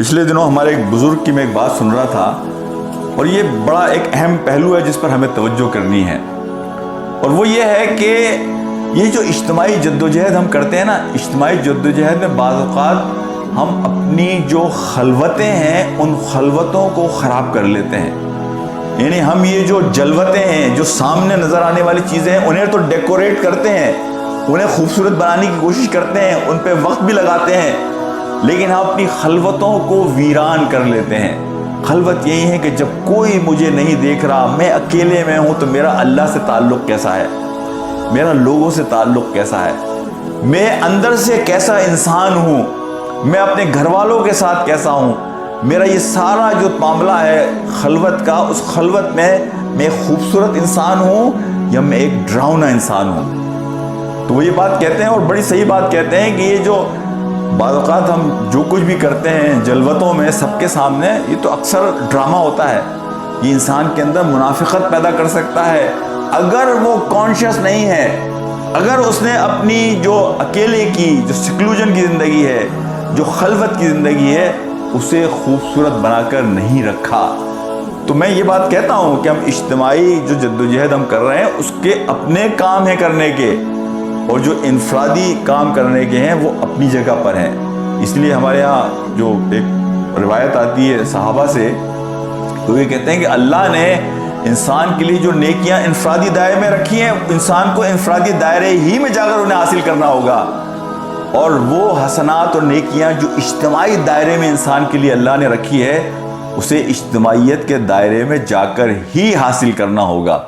پچھلے دنوں ہمارے ایک بزرگ کی میں ایک بات سن رہا تھا اور یہ بڑا ایک اہم پہلو ہے جس پر ہمیں توجہ کرنی ہے، اور وہ یہ ہے کہ یہ جو اجتماعی جدوجہد ہم کرتے ہیں نا، اجتماعی جدوجہد میں بعض اوقات ہم اپنی جو خلوتیں ہیں ان خلوتوں کو خراب کر لیتے ہیں. یعنی ہم یہ جو جلوتیں ہیں، جو سامنے نظر آنے والی چیزیں ہیں، انہیں تو ڈیکوریٹ کرتے ہیں، انہیں خوبصورت بنانے کی کوشش کرتے ہیں، ان پہ وقت بھی لگاتے ہیں، لیکن ہم اپنی خلوتوں کو ویران کر لیتے ہیں. خلوت یہی ہے کہ جب کوئی مجھے نہیں دیکھ رہا، میں اکیلے میں ہوں، تو میرا اللہ سے تعلق کیسا ہے، میرا لوگوں سے تعلق کیسا ہے، میں اندر سے کیسا انسان ہوں، میں اپنے گھر والوں کے ساتھ کیسا ہوں، میرا یہ سارا جو معاملہ ہے خلوت کا، اس خلوت میں میں ایک خوبصورت انسان ہوں یا میں ایک ڈراؤنا انسان ہوں. تو وہ یہ بات کہتے ہیں اور بڑی صحیح بات کہتے ہیں کہ یہ جو بعض اوقات ہم جو کچھ بھی کرتے ہیں جلوتوں میں سب کے سامنے، یہ تو اکثر ڈرامہ ہوتا ہے. یہ انسان کے اندر منافقت پیدا کر سکتا ہے اگر وہ کانشیس نہیں ہے، اگر اس نے اپنی جو اکیلے کی جو سیکلوژن کی زندگی ہے، جو خلوت کی زندگی ہے، اسے خوبصورت بنا کر نہیں رکھا. تو میں یہ بات کہتا ہوں کہ ہم اجتماعی جو جدوجہد ہم کر رہے ہیں اس کے اپنے کام ہیں کرنے کے، اور جو انفرادی کام کرنے کے ہیں وہ اپنی جگہ پر ہیں. اس لیے ہمارے یہاں جو ایک روایت آتی ہے صحابہ سے، تو یہ کہتے ہیں کہ اللہ نے انسان کے لیے جو نیکیاں انفرادی دائرے میں رکھی ہیں، انسان کو انفرادی دائرے ہی میں جا کر انہیں حاصل کرنا ہوگا، اور وہ حسنات اور نیکیاں جو اجتماعی دائرے میں انسان کے لیے اللہ نے رکھی ہے، اسے اجتماعیت کے دائرے میں جا کر ہی حاصل کرنا ہوگا.